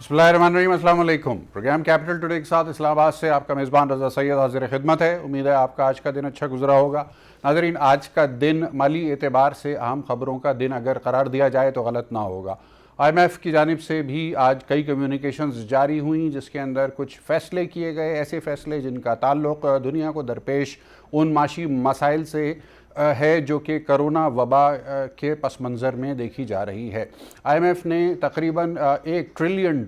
بسم اللہ الرحمن الرحیم، السلام علیکم۔ پروگرام کیپٹل ٹوڈے کے ساتھ اسلام آباد سے آپ کا میزبان رضا سید حاضر خدمت ہے۔ امید ہے آپ کا آج کا دن اچھا گزرا ہوگا۔ ناظرین، آج کا دن مالی اعتبار سے اہم خبروں کا دن اگر قرار دیا جائے تو غلط نہ ہوگا۔ IMF کی جانب سے بھی آج کئی کمیونیکیشنز جاری ہوئیں جس کے اندر کچھ فیصلے کیے گئے، ایسے فیصلے جن کا تعلق دنیا کو درپیش ان معاشی مسائل سے ہے جو کہ کرونا وبا کے پس منظر میں دیکھی جا رہی ہے۔ IMF نے تقریباً $1 ٹریلین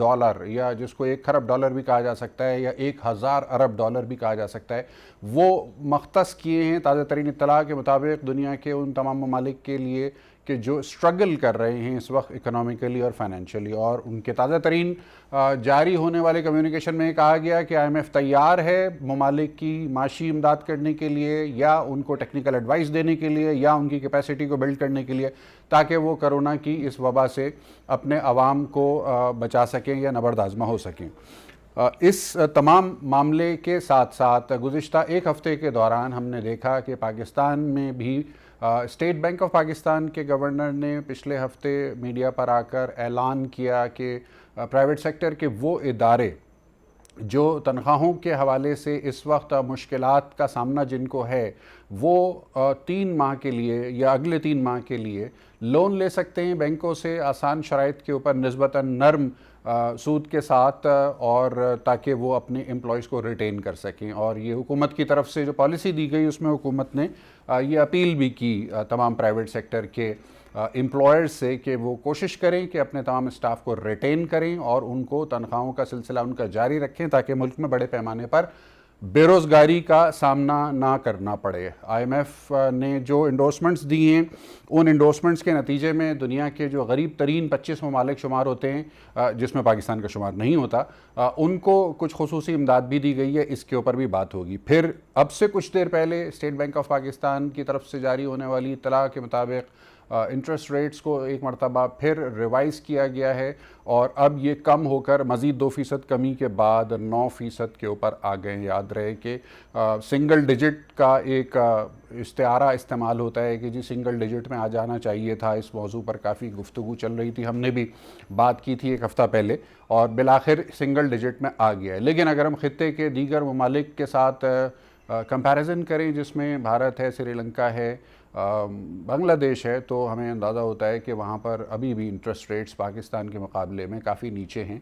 یا جس کو $1 کھرب بھی کہا جا سکتا ہے یا 1000 ارب ڈالر بھی کہا جا سکتا ہے، وہ مختص کیے ہیں تازہ ترین اطلاع کے مطابق دنیا کے ان تمام ممالک کے لیے کہ جو اسٹرگل کر رہے ہیں اس وقت اکنامیکلی اور فائنینشلی۔ اور ان کے تازہ ترین جاری ہونے والے کمیونیکیشن میں کہا گیا کہ IMF تیار ہے ممالک کی معاشی امداد کرنے کے لیے یا ان کو ٹیکنیکل ایڈوائس دینے کے لیے یا ان کی کیپیسٹی کو بلڈ کرنے کے لیے تاکہ وہ کرونا کی اس وبا سے اپنے عوام کو بچا سکیں یا نبرد آزما ہو سکیں۔ اس تمام معاملے کے ساتھ ساتھ گزشتہ ایک ہفتے کے دوران ہم نے دیکھا کہ پاکستان میں بھی اسٹیٹ بینک آف پاکستان کے گورنر نے پچھلے ہفتے میڈیا پر آ کر اعلان کیا کہ پرائیویٹ سیکٹر کے وہ ادارے جو تنخواہوں کے حوالے سے اس وقت مشکلات کا سامنا جن کو ہے، وہ 3 ماہ کے لیے یا اگلے 3 ماہ کے لیے لون لے سکتے ہیں بینکوں سے آسان شرائط کے اوپر نسبتاً نرم سود کے ساتھ، اور تاکہ وہ اپنے امپلائیز کو ریٹین کر سکیں۔ اور یہ حکومت کی طرف سے جو پالیسی دی گئی اس میں حکومت نے یہ اپیل بھی کی تمام پرائیویٹ سیکٹر کے امپلائرز سے کہ وہ کوشش کریں کہ اپنے تمام اسٹاف کو ریٹین کریں اور ان کو تنخواہوں کا سلسلہ ان کا جاری رکھیں تاکہ ملک میں بڑے پیمانے پر بے روزگاری کا سامنا نہ کرنا پڑے۔ IMF نے جو انڈورسمنٹس دی ہیں ان انڈورسمنٹس کے نتیجے میں دنیا کے جو غریب ترین 25 ممالک شمار ہوتے ہیں جس میں پاکستان کا شمار نہیں ہوتا، ان کو کچھ خصوصی امداد بھی دی گئی ہے۔ اس کے اوپر بھی بات ہوگی۔ پھر اب سے کچھ دیر پہلے اسٹیٹ بینک آف پاکستان کی طرف سے جاری ہونے والی اطلاع کے مطابق انٹرسٹ ریٹس کو ایک مرتبہ پھر ریوائز کیا گیا ہے اور اب یہ کم ہو کر مزید 2% کمی کے بعد 9% کے اوپر آ گئے ہیں۔ یاد رہے کہ سنگل ڈیجٹ کا ایک استعارہ استعمال ہوتا ہے کہ جی سنگل ڈیجٹ میں آ جانا چاہیے تھا۔ اس موضوع پر کافی گفتگو چل رہی تھی، ہم نے بھی بات کی تھی ایک ہفتہ پہلے، اور بالآخر سنگل ڈیجٹ میں آ گیا ہے۔ لیکن اگر ہم خطے کے دیگر ممالک کے ساتھ کمپیریزن کریں جس میں بھارت ہے، سری لنکا ہے، بنگلہ دیش ہے، تو ہمیں اندازہ ہوتا ہے کہ وہاں پر ابھی بھی انٹرسٹ ریٹس پاکستان کے مقابلے میں کافی نیچے ہیں۔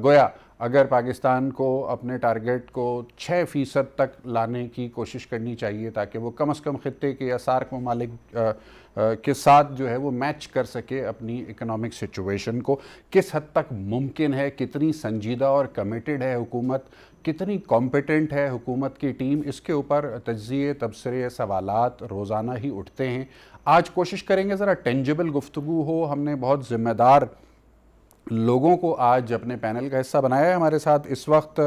گویا اگر پاکستان کو اپنے ٹارگیٹ کو 6% تک لانے کی کوشش کرنی چاہیے تاکہ وہ کم از کم خطے کے یا سارک ممالک کے ساتھ جو ہے وہ میچ کر سکے اپنی اکنامک سچویشن کو، کس حد تک ممکن ہے، کتنی سنجیدہ اور کمیٹڈ ہے حکومت، کتنی کمپیٹنٹ ہے حکومت کی ٹیم، اس کے اوپر تجزیے، تبصرے، سوالات روزانہ ہی اٹھتے ہیں۔ آج کوشش کریں گے ذرا ٹینجیبل گفتگو ہو۔ ہم نے بہت ذمہ دار لوگوں کو آج اپنے پینل کا حصہ بنایا ہے۔ ہمارے ساتھ اس وقت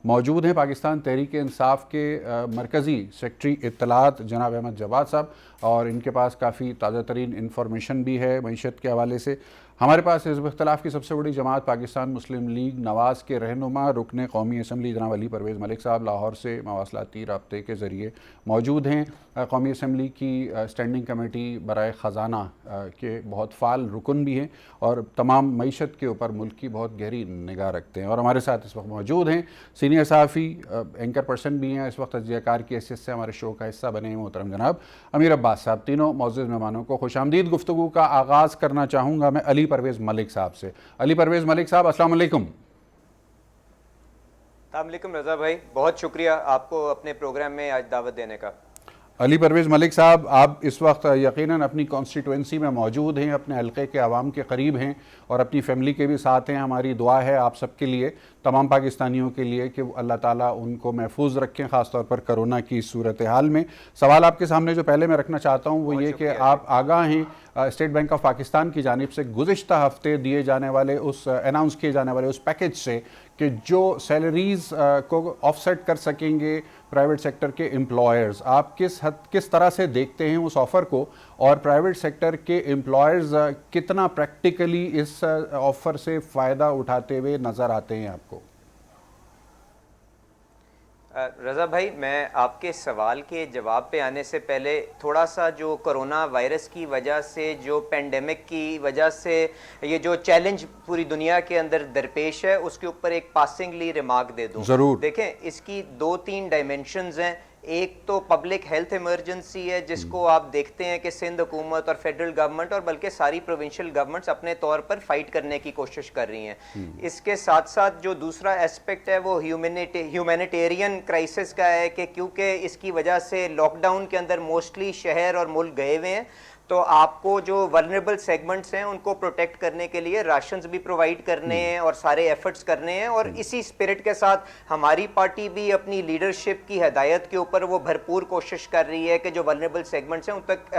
موجود ہیں پاکستان تحریک انصاف کے مرکزی سیکرٹری اطلاعات جناب احمد جواد صاحب، اور ان کے پاس کافی تازہ ترین انفارمیشن بھی ہے معیشت کے حوالے سے۔ ہمارے پاس حزب اختلاف کی سب سے بڑی جماعت پاکستان مسلم لیگ نواز کے رہنما رکن قومی اسمبلی جناب علی پرویز ملک صاحب لاہور سے مواصلاتی رابطے کے ذریعے موجود ہیں۔ قومی اسمبلی کی اسٹینڈنگ کمیٹی برائے خزانہ کے بہت فعال رکن بھی ہیں اور تمام معیشت کے اوپر ملک کی بہت گہری نگاہ رکھتے ہیں۔ اور ہمارے ساتھ اس وقت موجود ہیں سینئر صحافی، اینکر پرسن بھی ہیں، اس وقت تجزیہ کار کی حیثیت سے ہمارے شو کا حصہ بنے ہیں محترم جناب امیر عباس صاحب۔ تینوں معزز مہمانوں کو خوش آمدید۔ گفتگو کا آغاز کرنا چاہوں گا میں علی پرویز ملک صاحب سے۔ علی پرویز ملک صاحب، السلام علیکم۔ السلام علیکم رضا بھائی، بہت شکریہ آپ کو اپنے پروگرام میں آج دعوت دینے کا۔ علی پرویز ملک صاحب، آپ اس وقت یقیناً اپنی کانسٹیٹوئنسی میں موجود ہیں، اپنے حلقے کے عوام کے قریب ہیں اور اپنی فیملی کے بھی ساتھ ہیں۔ ہماری دعا ہے آپ سب کے لیے، تمام پاکستانیوں کے لیے، کہ اللہ تعالیٰ ان کو محفوظ رکھیں، خاص طور پر کرونا کی صورتحال میں۔ سوال آپ کے سامنے جو پہلے میں رکھنا چاہتا ہوں وہ یہ کہ آپ آگاہ ہیں اسٹیٹ بینک آف پاکستان کی جانب سے گزشتہ ہفتے دیے جانے والے اناؤنس کیے جانے والے اس پیکج سے کہ جو سیلریز کو آف سیٹ کر سکیں گے پرائیویٹ سیکٹر کے امپلائرز، آپ کس طرح سے دیکھتے ہیں اس آفر کو، اور پرائیویٹ سیکٹر کے امپلائرز کتنا پریکٹیکلی اس آفر سے فائدہ اٹھاتے ہوئے نظر آتے ہیں آپ کو؟ رضا بھائی، میں آپ کے سوال کے جواب پہ آنے سے پہلے تھوڑا سا جو کرونا وائرس کی وجہ سے، جو پینڈیمک کی وجہ سے یہ جو چیلنج پوری دنیا کے اندر درپیش ہے، اس کے اوپر ایک پاسنگلی ریمارک دے دوں. ضرور. دیکھیں، اس کی 2-3 ڈائمینشنز ہیں. ایک تو پبلک ہیلتھ ایمرجنسی ہے، جس کو آپ دیکھتے ہیں کہ سندھ حکومت اور فیڈرل گورنمنٹ اور بلکہ ساری پروونشل گورنمنٹس اپنے طور پر فائٹ کرنے کی کوشش کر رہی ہیں. اس کے ساتھ ساتھ جو دوسرا ایسپیکٹ ہے وہ ہیومینیٹیرین کرائسس کا ہے، کہ کیونکہ اس کی وجہ سے لاک ڈاؤن کے اندر موسٹلی شہر اور ملک گئے ہوئے ہیں، تو آپ کو جو ولنریبل سیگمنٹس ہیں ان کو پروٹیکٹ کرنے کے لیے راشنز بھی پرووائڈ کرنے ہیں اور سارے ایفرٹس کرنے ہیں. اور اسی اسپرٹ کے ساتھ ہماری پارٹی بھی اپنی لیڈرشپ کی ہدایت کے اوپر وہ بھرپور کوشش کر رہی ہے کہ جو ولنریبل سیگمنٹس ہیں ان تک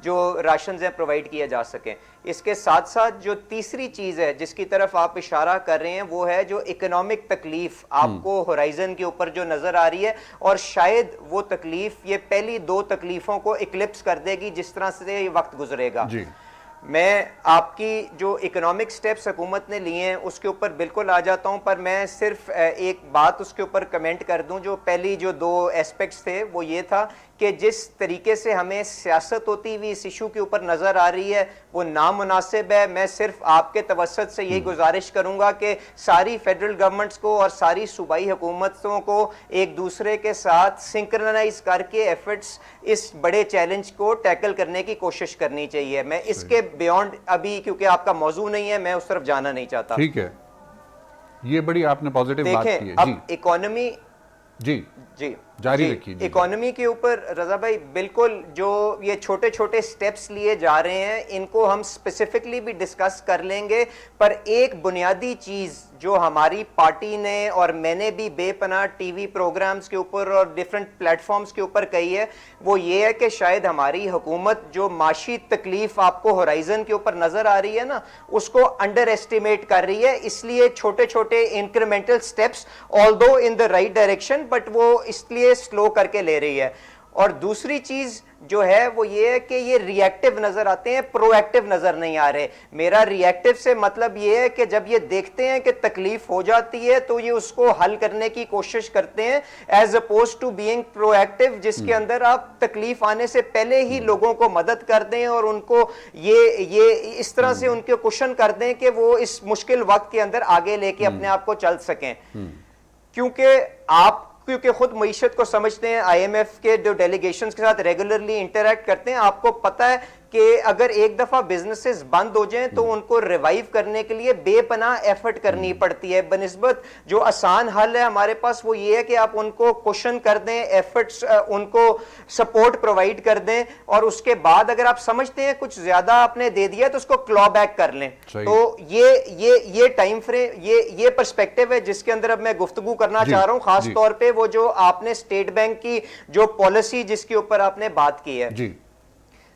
جو راشنز ہیں پرووائڈ کیا جا سکیں. اس کے ساتھ ساتھ جو تیسری چیز ہے جس کی طرف آپ اشارہ کر رہے ہیں وہ ہے جو اکنامک تکلیف آپ کو ہورائزن کے اوپر جو نظر آ رہی ہے، اور شاید وہ تکلیف یہ پہلی 2 تکلیفوں کو اکلپس کر دے گی جس طرح سے یہ وقت گزرے گا. جی. میں آپ کی جو اکنامک سٹیپس حکومت نے لیے ہیں اس کے اوپر بالکل آ جاتا ہوں، پر میں صرف ایک بات اس کے اوپر کمنٹ کر دوں. جو پہلی جو 2 ایسپیکٹس تھے وہ یہ تھا کہ جس طریقے سے ہمیں سیاست ہوتی ہوئی اس ایشو کے اوپر نظر آ رہی ہے وہ نامناسب ہے. میں صرف آپ کے توسط سے یہی گزارش کروں گا کہ ساری فیڈرل گورنمنٹس کو اور ساری صوبائی حکومتوں کو ایک دوسرے کے ساتھ سنکرنائز کر کے ایفرٹس اس بڑے چیلنج کو ٹیکل کرنے کی کوشش کرنی چاہیے. میں اس کے بیونڈ ابھی، کیونکہ آپ کا موضوع نہیں ہے، میں اس طرف جانا نہیں چاہتا. ٹھیک ہے، یہ بڑی آپ نے پازیٹیو بات کی ہے. دیکھیں، اب اکانومی جی جی جاری رکھیے. اکانومی کے اوپر رضا بھائی بالکل جو یہ چھوٹے چھوٹے سٹیپس لیے جا رہے ہیں ان کو ہم اسپیسیفکلی بھی ڈسکس کر لیں گے، پر ایک بنیادی چیز جو ہماری پارٹی نے اور میں نے بھی بے پناہ ٹی وی پروگرامز کے اوپر اور ڈیفرنٹ پلیٹ فارمز کے اوپر کہی ہے وہ یہ ہے کہ شاید ہماری حکومت جو معاشی تکلیف آپ کو ہورائزن کے اوپر نظر آ رہی ہے نا، اس کو انڈر ایسٹیمیٹ کر رہی ہے. اس لیے چھوٹے چھوٹے incremental steps آلدو in the right direction, but وہ اس لیے سلو کر کے لے رہی ہے. اور دوسری چیز جو ہے وہ یہ ہے کہ یہ ری ایکٹیو نظر آتے ہیں، پرو ایکٹیو نظر نہیں آ رہے. میرا ری ایکٹیو سے مطلب یہ ہے کہ جب یہ دیکھتے ہیں کہ تکلیف ہو جاتی ہے تو یہ اس کو حل کرنے کی کوشش کرتے ہیں، as oppose to being proactive جس کے اندر آپ تکلیف آنے سے پہلے ہی لوگوں کو مدد کر دیں اور ان کو یہ اس طرح سے ان کے کوشن کر دیں کہ وہ اس مشکل وقت کے اندر آگے لے کے اپنے آپ کو چل سکیں. کیونکہ خود معیشت کو سمجھتے ہیں، آئی ایم ایف کے جو ڈیلیگیشنز کے ساتھ ریگولرلی انٹریکٹ کرتے ہیں، آپ کو پتہ ہے کہ اگر ایک دفعہ بزنسز بند ہو جائیں تو ان کو ریوائیو کرنے کے لیے بے پناہ ایفرٹ کرنی پڑتی ہے. بنسبت جو آسان حل ہے ہمارے پاس وہ یہ ہے کہ آپ ان کو کوشن کر دیں، ایفرٹس ان کو سپورٹ پرووائڈ کر دیں، اور اس کے بعد اگر آپ سمجھتے ہیں کچھ زیادہ آپ نے دے دیا تو اس کو کلا بیک کر لیں. تو یہ ٹائم فریم، یہ پرسپیکٹیو ہے جس کے اندر اب میں گفتگو کرنا چاہ رہا ہوں، خاص طور پہ وہ جو آپ نے اسٹیٹ بینک کی جو پالیسی جس کے اوپر آپ نے بات کی ہے.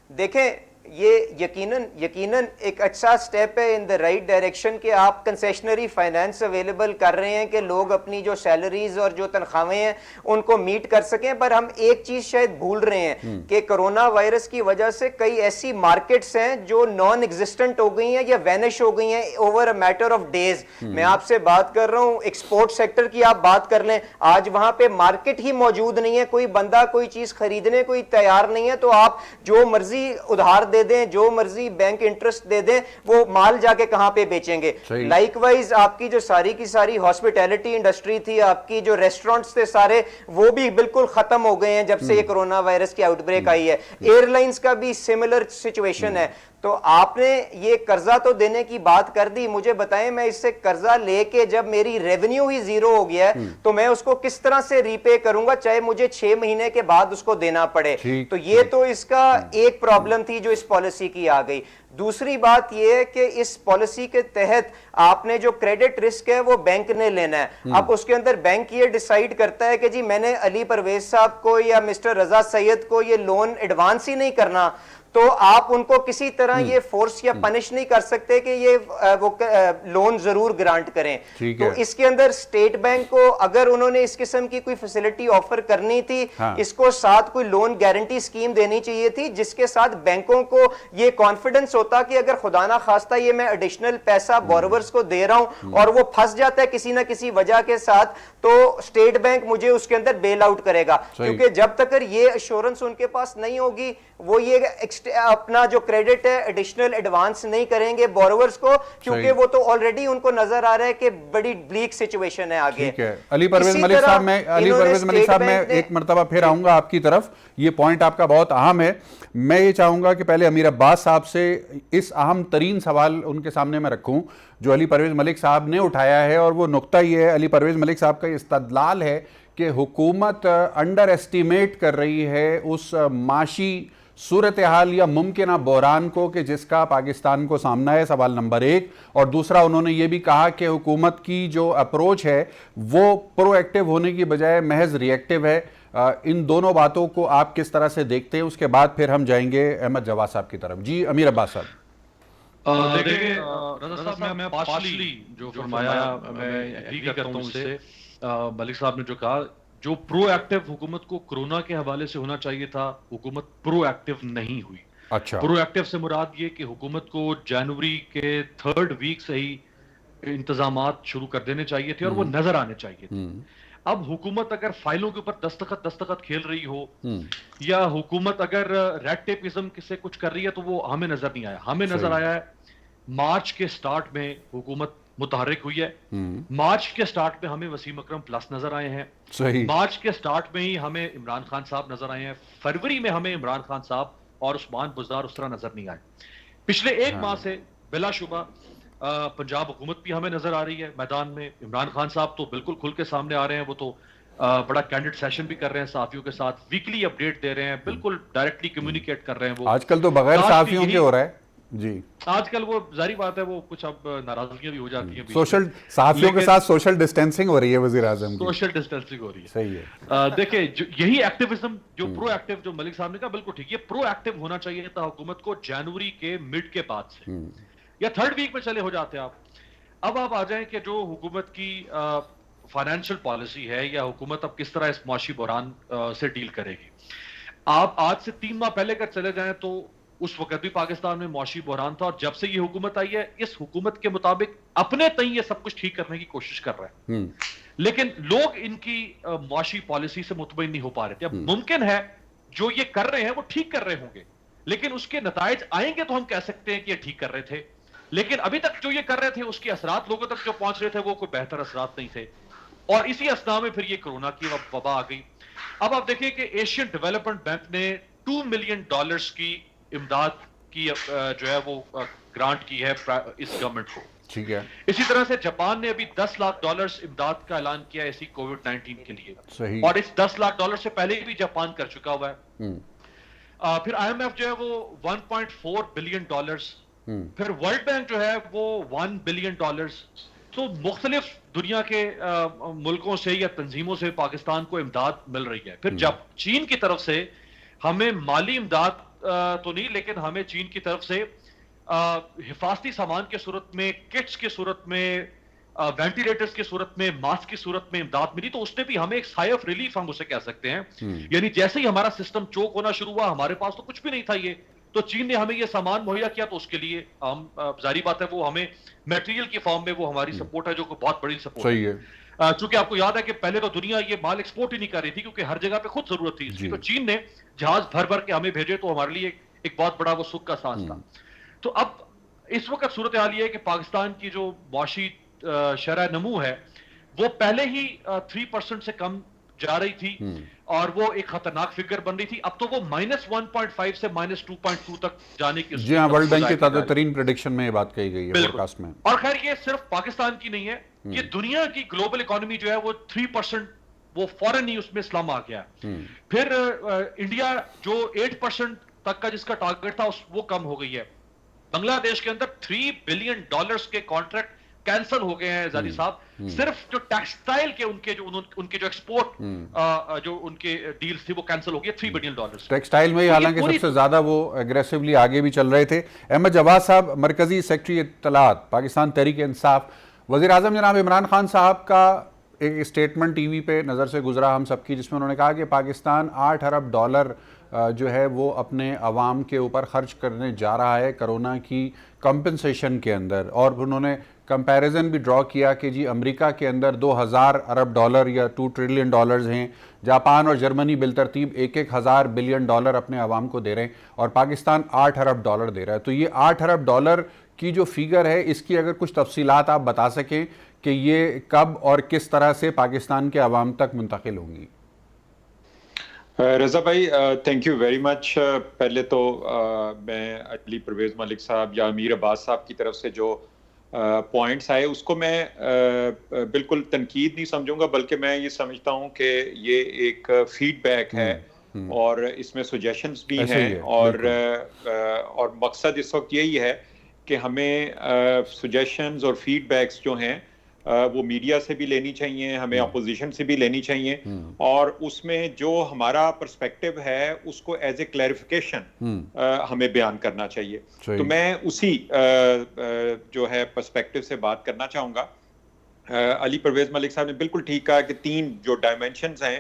دیکھیں، یہ یقیناً ایک اچھا سٹیپ ہے ان دا رائٹ ڈائریکشن کہ آپ کنسیشنری فائنانس اویلیبل کر رہے ہیں کہ لوگ اپنی جو سیلریز اور جو تنخواہیں ہیں ان کو میٹ کر سکیں. پر ہم ایک چیز شاید بھول رہے ہیں کہ کرونا وائرس کی وجہ سے کئی ایسی مارکیٹس ہیں جو نان ایگزسٹنٹ ہو گئی ہیں یا وینش ہو گئی ہیں over a matter of days. میں آپ سے بات کر رہا ہوں ایکسپورٹ سیکٹر کی، آپ بات کر لیں، آج وہاں پہ مارکیٹ ہی موجود نہیں ہے، کوئی بندہ کوئی چیز خریدنے کوئی تیار نہیں ہے، تو آپ جو مرضی ادھار دے دیں، جو مرضی بینک انٹرسٹ دے دیں، وہ مال جا کے کہاں پہ بیچیں گے. لائک وائز آپ کی جو ساری کی ساری ہاسپٹیلٹی انڈسٹری تھی، آپ کی جو ریسٹورنٹس تھے سارے، وہ بھی بالکل ختم ہو گئے ہیں جب سے یہ کرونا وائرس کی آؤٹ بریک آئی ہے. ایئر لائنز کا بھی سملر سچویشن ہے. تو آپ نے یہ قرضہ تو دینے کی بات کر دی، مجھے بتائیں میں اس سے قرضہ لے کے جب میری ریونیو ہی زیرو ہو گیا ہے تو میں اس کو کس طرح سے ری پے کروں گا، چاہے مجھے 6 مہینے کے بعد اس کو دینا پڑے. تو یہ تو اس کا ایک پرابلم تھی جو اس پالیسی کی آ گئی. دوسری بات یہ ہے کہ اس پالیسی کے تحت آپ نے جو کریڈٹ رسک ہے وہ بینک نے لینا ہے. اب اس کے اندر بینک یہ ڈیسائیڈ کرتا ہے کہ جی میں نے علی پرویز صاحب کو یا مسٹر رضا سید کو یہ لون ایڈوانس ہی نہیں کرنا، تو آپ ان کو کسی طرح یہ فورس یا پنش نہیں کر سکتے کہ یہ وہ لون ضرور گرانٹ کریں. تو اس کے اندر اسٹیٹ بینک کو اگر انہوں نے اس قسم کی کوئی فیسلٹی آفر کرنی تھی، اس کو ساتھ کوئی لون گارنٹی اسکیم دینی چاہیے تھی جس کے ساتھ بینکوں کو یہ کانفیڈنس ہوتا کہ اگر خدا نہ خواستہ یہ میں ایڈیشنل پیسہ بورورز کو دے رہا ہوں اور وہ پھنس جاتا ہے کسی نہ کسی وجہ کے ساتھ, تو اسٹیٹ بینک مجھے اس کے اندر بیل آؤٹ کرے گا, کیونکہ جب تک یہ ایشورنس ان کے پاس نہیں ہوگی وہ یہ اپنا جو کریڈٹ ہے ایڈیشنل ایڈوانس نہیں کریں گے بورورز کو, کیونکہ وہ تو آلریڈی ان کو نظر آ رہا ہے کہ بڑی بلیک سچویشن ہے آگے. علی پرویز ملک صاحب میں ایک مرتبہ پھر آؤں گا آپ کی طرف, یہ پوائنٹ آپ کا بہت اہم ہے. میں یہ چاہوں گا کہ پہلے امیر عباس صاحب سے اس اہم ترین سوال ان کے سامنے میں رکھوں جو علی پرویز ملک صاحب نے اٹھایا ہے, اور وہ نقطہ یہ ہے, علی پرویز ملک صاحب کا یہ استدلال ہے کہ حکومت انڈر ایسٹیمیٹ کر رہی ہے اس معاشی صورتحال یا ممکنہ بحران کو کہ جس کا پاکستان کو سامنا ہے, سوال نمبر ایک. اور دوسرا انہوں نے یہ بھی کہا کہ حکومت کی جو اپروچ ہے وہ پرو ایکٹیو ہونے کی بجائے محض ری ایکٹیو ہے. ان دونوں باتوں کو آپ کس طرح سے دیکھتے ہیں؟ اس کے بعد پھر ہم جائیں گے احمد جواد صاحب کی طرف. جی امیر عباس صاحب. دیکھیں رضا صاحب, میں پارشلی جو فرمایا میں ایگری کرتا ہوں اس سے. ملک صاحب نے جو کہا, جو پرو ایکٹیو حکومت کو کرونا کے حوالے سے ہونا چاہیے تھا, حکومت پرو ایکٹیو نہیں ہوئی. اچھا, پرو ایکٹیو سے مراد یہ کہ حکومت کو جنوری کے 3rd ویک سے ہی انتظامات شروع کر دینے چاہیے تھے اور وہ نظر آنے چاہیے تھے. اب حکومت اگر فائلوں کے اوپر دستخط کھیل رہی ہو, یا حکومت اگر ریڈ ٹیپزم سے کچھ کر رہی ہے, تو وہ ہمیں نظر نہیں آیا. ہمیں نظر آیا ہے مارچ کے سٹارٹ میں حکومت متحرک ہوئی ہے. مارچ کے سٹارٹ میں ہمیں وسیم اکرم پلس نظر آئے ہیں. مارچ کے سٹارٹ میں ہی ہمیں عمران خان صاحب نظر آئے ہیں. فروری میں ہمیں عمران خان صاحب اور عثمان بزدار اس طرح نظر نہیں آئے. پچھلے ایک ماہ سے بلا شبہ پنجاب حکومت بھی ہمیں نظر آ رہی ہے میدان میں. عمران خان صاحب تو بالکل کھل کے سامنے آ رہے ہیں, وہ تو بڑا کینڈیڈ سیشن بھی کر رہے ہیں صحافیوں کے ساتھ, ویکلی اپڈیٹ دے رہے ہیں, بالکل ڈائریکٹلی کمیونیکیٹ کر رہے ہیں. وہ آج کل تو بغیر صحافیوں کے ہو رہا ہے. جی, آج کل وہ ظاہری بات ہے, وہ کچھ اب ناراضگیاں بھی ہو جاتی ہیں, سوشل صحافیوں کے ساتھ سوشل ڈسٹینسنگ ہو رہی ہے وزیر اعظم کی. سوشل ڈسٹینسنگ ہو رہی ہے. صحیح ہے. دیکھیں یہی ایکٹیویزم جو پرو ایکٹیو, جو ملک صاحب نے کہا بالکل ٹھیک, یہ پرو ایکٹیو ہونا چاہیے تھا حکومت کو جنوری کے مڈ کے بعد سے, یا 3rd ویک میں چلے ہو جاتے آپ. اب آپ آ جائیں کہ جو حکومت کی فائنینشیل پالیسی ہے, یا حکومت اب کس طرح اس معاشی بحران سے ڈیل کرے گی. آپ آج سے 3 ماہ پہلے اگر چلے جائیں تو اس وقت بھی پاکستان میں معاشی بحران تھا, اور جب سے یہ حکومت آئی ہے اس حکومت کے مطابق اپنے تئیں یہ سب کچھ ٹھیک کرنے کی کوشش کر رہے ہیں, لیکن لوگ ان کی معاشی پالیسی سے مطمئن نہیں ہو پا رہے تھے. اب ممکن ہے جو یہ کر رہے ہیں وہ ٹھیک کر رہے ہوں گے, لیکن اس کے نتائج آئیں گے تو ہم کہہ سکتے ہیں کہ یہ ٹھیک کر رہے تھے, لیکن ابھی تک جو یہ کر رہے تھے اس کے اثرات لوگوں تک جو پہنچ رہے تھے وہ کوئی بہتر اثرات نہیں تھے. اور اسی اثناء میں پھر یہ کرونا کی وبا آ گئی. اب آپ دیکھیں کہ ایشین ڈیولپمنٹ بینک نے $2 ملین کی امداد کی جو ہے وہ گرانٹ کی ہے اس گورنمنٹ کو. ٹھیک ہے. اسی طرح سے جاپان نے ابھی $10 لاکھ امداد کا اعلان کیا ہے اسی کووڈ-19 کے لیے. صحیح. اور اس $10 لاکھ سے پہلے بھی جاپان کر چکا ہوا ہے. پھر IMF جو ہے وہ $1.4 بلین, پھر ورلڈ بینک جو ہے وہ $1 بلین. تو مختلف دنیا کے ملکوں سے یا تنظیموں سے پاکستان کو امداد مل رہی ہے. پھر جب چین کی طرف سے ہمیں مالی امداد تو نہیں, لیکن ہمیں چین کی طرف سے حفاظتی سامان کے صورت میں, کٹس کی صورت میں, وینٹیلیٹرز کی صورت میں, ماسک کی صورت میں امداد ملی. تو اس نے بھی ہمیں ایک سائے آف ریلیف ہم اسے کہہ سکتے ہیں. یعنی جیسے ہی ہمارا سسٹم چوک ہونا شروع ہوا, ہمارے پاس تو کچھ بھی نہیں تھا یہ, تو چین نے ہمیں یہ سامان مہیا کیا, تو اس کے لیے ہم ظاہری بات ہے وہ ہمیں میٹیریل کی فارم میں وہ ہماری سپورٹ ہے, جو کہ بہت بڑی سپورٹ ہے. چونکہ آپ کو یاد ہے کہ پہلے تو دنیا یہ مال ایکسپورٹ ہی نہیں کر رہی تھی کیونکہ ہر جگہ پہ خود ضرورت تھی. تو چین نے جہاز بھر بھر کے ہمیں بھیجے, تو ہمارے لیے ایک بہت بڑا وہ سکھ کا سانس تھا. تو اب اس وقت صورتحال یہ ہے کہ پاکستان کی جو معاشی شرح نمو ہے وہ پہلے ہی 3% سے کم جا رہی تھی, اور وہ ایک خطرناک فگر بن رہی تھی. اب تو وہ -1.5 سے -2.2 تک جانے کی. جی ہاں, ورلڈ بینک کی تازہ ترین پریڈکشن میں یہ بات کہی گئی ہے فور کاسٹ میں. اور خیر یہ صرف پاکستان کی نہیں ہے, یہ دنیا کی گلوبل اکانومی جو ہے وہ 3% وہ فوراً ہی اس میں اسلام آ گیا. پھر انڈیا جو 8% تک کا جس کا ٹارگٹ تھا وہ کم ہو گئی ہے. بنگلہ دیش کے اندر $3 بلین کے کانٹریکٹ کینسل ہو گئے ہیں زادی صاحب, صرف جو ٹیکسٹائل کے ان کے جو ایکسپورٹ جو ان کے ڈیلز تھی وہ کینسل ہو گئی. $3 بلین ٹیکسٹائل میں ہی, حالانکہ سب سے زیادہ وہ ایگریسولی آگے بھی چل رہے تھے. احمد جواد صاحب, مرکزی سیکرٹری اطلاعات پاکستان تحریک انصاف, وزیر اعظم جناب عمران خان صاحب کا ایک اسٹیٹمنٹ ٹی وی پہ نظر سے گزرا ہم سب کی, جس میں انہوں نے کہا کہ پاکستان $8 ارب جو ہے وہ اپنے عوام کے اوپر خرچ کرنے جا رہا ہے کرونا کی کمپنسیشن کے اندر. اور انہوں نے کمپیریزن بھی ڈرا کیا کہ جی امریکہ کے اندر 2000 ارب ڈالر یا 2 ٹریلین ڈالرز ہیں, جاپان اور جرمنی بالترتیب 1000 بلین ڈالر اپنے عوام کو دے رہے ہیں, اور پاکستان 8 ارب ڈالر دے رہا ہے. تو یہ 8 ارب ڈالر کی جو فیگر ہے اس کی اگر کچھ تفصیلات آپ بتا سکیں کہ یہ کب اور کس طرح سے پاکستان کے عوام تک منتقل ہوں گی. رضا بھائی تھینک یو ویری مچ. پہلے تو میں علی پرویز ملک صاحب یا امیر عباس صاحب کی طرف سے جو پوائنٹس آئے اس کو میں بالکل تنقید نہیں سمجھوں گا, بلکہ میں یہ سمجھتا ہوں کہ یہ ایک فیڈ بیک ہے اور اس میں سجیشنز بھی ہیں, اور مقصد اس وقت یہی ہے کہ ہمیں سجیشنز اور فیڈ بیکس جو ہیں وہ میڈیا سے بھی لینی چاہیے, ہمیں اپوزیشن سے بھی لینی چاہیے, اور اس میں جو ہمارا پرسپیکٹو ہے اس کو ایز اے کلیریفیکیشن ہمیں بیان کرنا چاہیے. تو میں اسی جو ہے پرسپیکٹو سے بات کرنا چاہوں گا. علی پرویز ملک صاحب نے بالکل ٹھیک کہا کہ 3 جو ڈائمینشنز ہیں,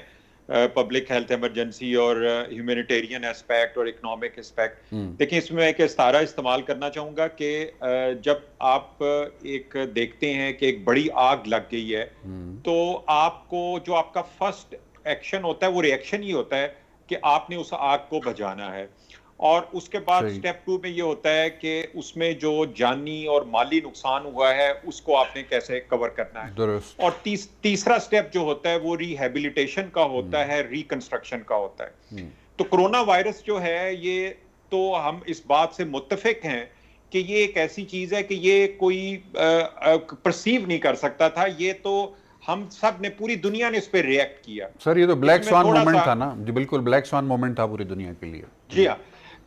پبلک ہیلتھ ایمرجنسی اور ہیومینیٹیرین ایسپیکٹ اور اکنامک ایسپیکٹ. دیکھیں اس میں ایک استعارہ استعمال کرنا چاہوں گا کہ جب آپ ایک دیکھتے ہیں کہ ایک بڑی آگ لگ گئی ہے تو آپ کو جو آپ کا فرسٹ ایکشن ہوتا ہے وہ ری ایکشن ہی ہوتا ہے کہ آپ نے اس آگ کو بجھانا ہے, اور اس کے بعد سٹیپ 2 میں یہ ہوتا ہے کہ اس میں جو جانی اور مالی نقصان ہوا ہے اس کو آپ نے کیسے کور کرنا ہے. اور تیسرا سٹیپ جو ہوتا ہے وہ ریہیبلیٹیشن کا ہوتا ہے, ریکنسٹرکشن کا ہوتا ہے. تو کرونا وائرس جو ہے یہ تو ہم اس بات سے متفق ہیں کہ یہ ایک ایسی چیز ہے کہ یہ کوئی پرسیو نہیں کر سکتا تھا, یہ تو ہم سب نے, پوری دنیا نے اس پہ ریئیکٹ کیا. سر یہ تو بلیک سوان مومنٹ تھا نا, جی بالکل بلیک سوان مومنٹ تھا پوری دنیا کے لیے. جی ہاں,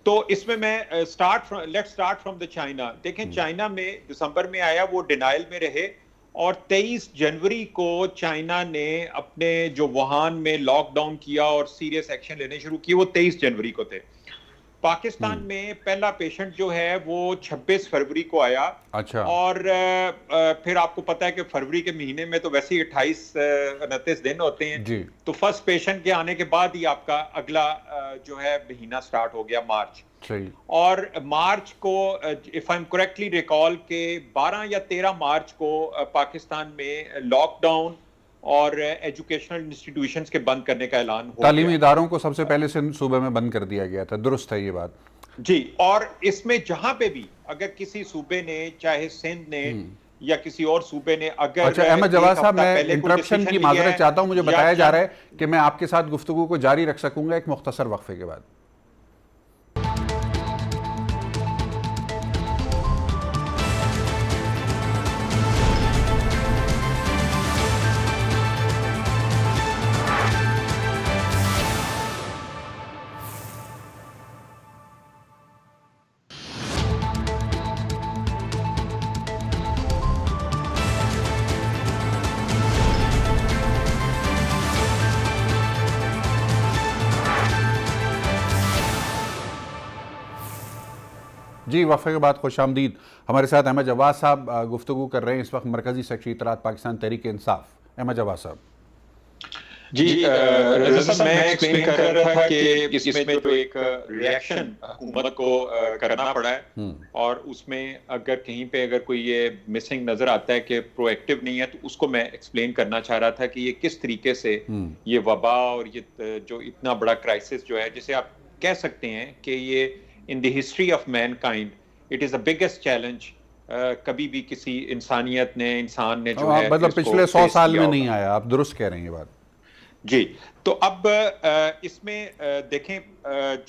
تو اس میں let start from the China. دیکھیں چائنا میں دسمبر میں آیا, وہ ڈینائل میں رہے, اور 23 جنوری کو چائنا نے اپنے جو ووہان میں لاک ڈاؤن کیا اور سیریس ایکشن لینے شروع کیے, وہ 23 جنوری کو تھے. پاکستان میں پہلا پیشنٹ جو ہے وہ 26 فروری کو آیا. اچھا. اور پھر آپ کو پتا ہے کہ فروری کے مہینے میں تو ویسے ہی 28-29 دن ہوتے ہیں جی. تو فرسٹ پیشنٹ کے آنے کے بعد ہی آپ کا اگلا جو ہے مہینہ سٹارٹ ہو گیا, مارچ. اور مارچ کو if I'm correctly recall کہ 12 یا 13 مارچ کو پاکستان میں لاک ڈاؤن اور ایجوکیشنل انسٹیٹیوشنز کے بند کرنے کا اعلان ہو گیا. تعلیمی اداروں کو سب سے پہلے سندھ صوبے میں بند کر دیا گیا تھا, درست ہے یہ بات جی. اور اس میں جہاں پہ بھی اگر کسی صوبے نے, چاہے سندھ نے یا کسی اور صوبے نے, اگر اچھا احمد جواد صاحب میں انٹرپشن کی معذرت چاہتا ہوں, مجھے بتایا جا رہا ہے کہ میں آپ کے ساتھ گفتگو کو جاری رکھ سکوں گا ایک مختصر وقفے کے بعد. جی وقفے کے بعد خوش آمدید. ہمارے ساتھ احمد جواد صاحب گفتگو کر رہے ہیں اس وقت, مرکزی سیکرٹری اطلاعات پاکستان تحریک انصاف. احمد جواد صاحب. جی رضا صاحب, میں ایکسپلین کر رہا تھا کہ اس میں جو ایک ری ایکشن حکومت کو کرنا پڑا ہے, اور اس میں اگر کہیں پہ اگر کوئی یہ مسنگ نظر آتا ہے کہ پرو ایکٹیو نہیں ہے, تو اس کو میں ایکسپلین کرنا چاہ رہا تھا کہ یہ کس طریقے سے یہ وبا اور یہ جو اتنا بڑا کرائسس جو ہے, جسے آپ کہہ سکتے ہیں کہ یہ in the history of mankind it is the biggest challenge کبھی بھی کسی انسانیت نے, انسان نے جو ہے مطلب پچھلے 100 سال میں نہیں آیا. آپ درست کہہ رہے ہیں یہ بات جی. تو اب اس میں دیکھیں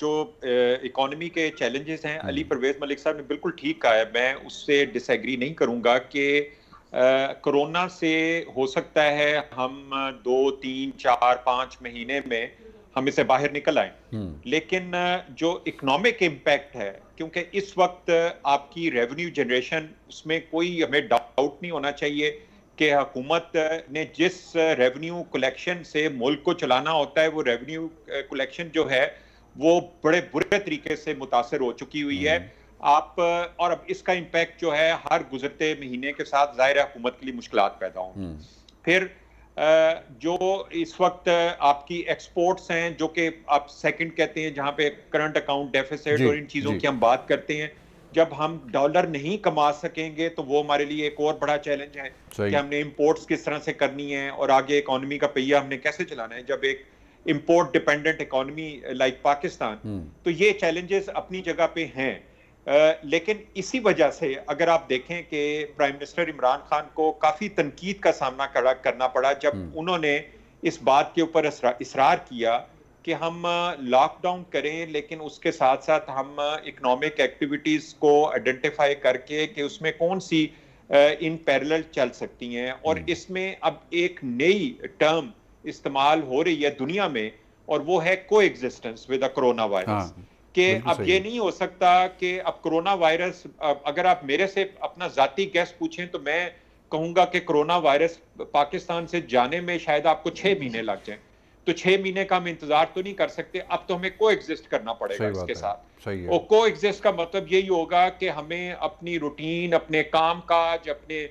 جو اکانومی کے چیلنجز ہیں, علی پرویز ملک صاحب نے بالکل ٹھیک کہا ہے, میں اس سے ڈس ایگری نہیں کروں گا کہ کرونا سے ہو سکتا ہے ہم 2, 3, 4, 5 مہینے میں ہم اسے باہر نکل آئیں, لیکن جو اکنامک امپیکٹ ہے, کیونکہ اس وقت آپ کی ریونیو جنریشن, اس میں کوئی ہمیں ڈاؤٹ نہیں ہونا چاہیے کہ حکومت نے جس ریونیو کلیکشن سے ملک کو چلانا ہوتا ہے, وہ ریونیو کلیکشن جو ہے وہ بڑے برے طریقے سے متاثر ہو چکی ہوئی ہے. آپ اور اب اس کا امپیکٹ جو ہے ہر گزرتے مہینے کے ساتھ ظاہر ہے حکومت کے لیے مشکلات پیدا ہوں. پھر جو اس وقت آپ کی ایکسپورٹس ہیں جو کہ آپ سیکنڈ کہتے ہیں جہاں پہ کرنٹ اکاؤنٹ ڈیفیسٹ اور ان چیزوں کی ہم بات کرتے ہیں, جب ہم ڈالر نہیں کما سکیں گے تو وہ ہمارے لیے ایک اور بڑا چیلنج ہے کہ ہم نے امپورٹس کس طرح سے کرنی ہے اور آگے اکانومی کا پہیہ ہم نے کیسے چلانا ہے جب ایک import dependent economy like Pakistan. تو یہ چیلنجز اپنی جگہ پہ ہیں, لیکن اسی وجہ سے اگر آپ دیکھیں کہ پرائم منسٹر عمران خان کو کافی تنقید کا سامنا کرنا پڑا جب انہوں نے اس بات کے اوپر اصرار کیا کہ ہم لاک ڈاؤن کریں لیکن اس کے ساتھ ساتھ ہم اکنامک ایکٹیویٹیز کو آئیڈینٹیفائی کر کے کہ اس میں کون سی ان پیرلل چل سکتی ہیں, اور اس میں اب ایک نئی ٹرم استعمال ہو رہی ہے دنیا میں اور وہ ہے کو existence with a corona virus. کہ اب یہ نہیں ہو سکتا کہ اب کرونا وائرس, اگر آپ میرے سے اپنا ذاتی گیس پوچھیں تو میں کہوں گا کہ کرونا وائرس پاکستان سے جانے میں شاید آپ کو 6 مہینے لگ جائیں, تو 6 مہینے کا ہم انتظار تو نہیں کر سکتے, اب تو ہمیں کو ایگزسٹ کرنا پڑے گا اس کے ساتھ. اور کو ایگزسٹ کا مطلب یہی ہوگا کہ ہمیں اپنی روٹین, اپنے کام کاج, اپنے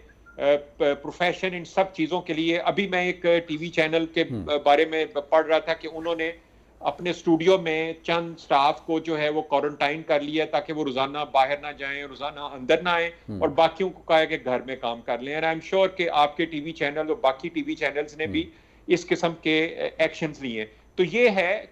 پروفیشن, ان سب چیزوں کے لیے, ابھی میں ایک ٹی وی چینل کے بارے میں پڑھ رہا تھا کہ انہوں نے اپنے اسٹوڈیو میں چند سٹاف کو جو ہے وہ کوارنٹائن کر لیا تاکہ وہ روزانہ باہر نہ جائیں, روزانہ اندر نہ آئیں, اور باقیوں کو کہا کہ گھر میں کام کر لیں. اور آئی ایم شیور کہ آپ کے ٹی وی چینل اور باقی ٹی وی چینلز نے بھی اس قسم کے ایکشنز لیے. تو یہ ہے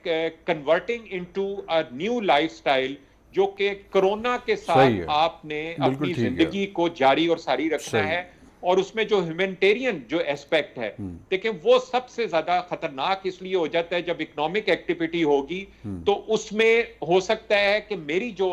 converting into a new life style جو کہ کرونا کے ساتھ آپ نے اپنی زندگی کو جاری اور ساری رکھنا ہے, اور اس میں جو ہیومینٹیرین جو ایسپیکٹ ہے دیکھیں وہ سب سے زیادہ خطرناک اس لیے ہو جاتا ہے جب اکنامک ایکٹیویٹی ہوگی تو اس میں ہو سکتا ہے کہ میری جو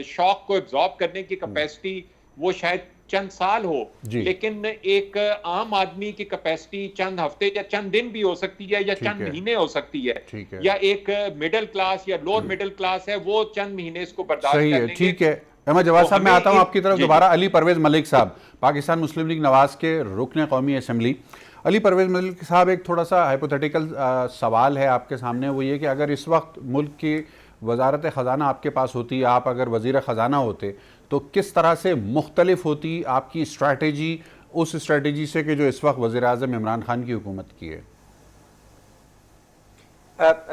شاک کو ایبزارب کرنے کی کیپیسٹی وہ شاید چند سال ہو, لیکن ایک عام آدمی کی کیپیسٹی چند ہفتے یا چند دن بھی ہو سکتی ہے یا چند مہینے ہو سکتی ہے, یا ایک مڈل کلاس یا لوور مڈل کلاس ہے وہ چند مہینے اس کو برداشت کر لیں گے. ٹھیک ہے احمد جواد صاحب, میں آتا ہوں آپ کی طرف دوبارہ. علی پرویز ملک صاحب, پاکستان مسلم لیگ نواز کے رکن قومی اسمبلی. علی پرویز ملک صاحب, ایک تھوڑا سا ہائپوتھیٹیکل سوال ہے آپ کے سامنے, وہ یہ کہ اگر اس وقت ملک کی وزارت خزانہ آپ کے پاس ہوتی, آپ اگر وزیر خزانہ ہوتے, تو کس طرح سے مختلف ہوتی آپ کی اسٹریٹجی اس اسٹریٹجی سے کہ جو اس وقت وزیر اعظم عمران خان کی حکومت کی ہے؟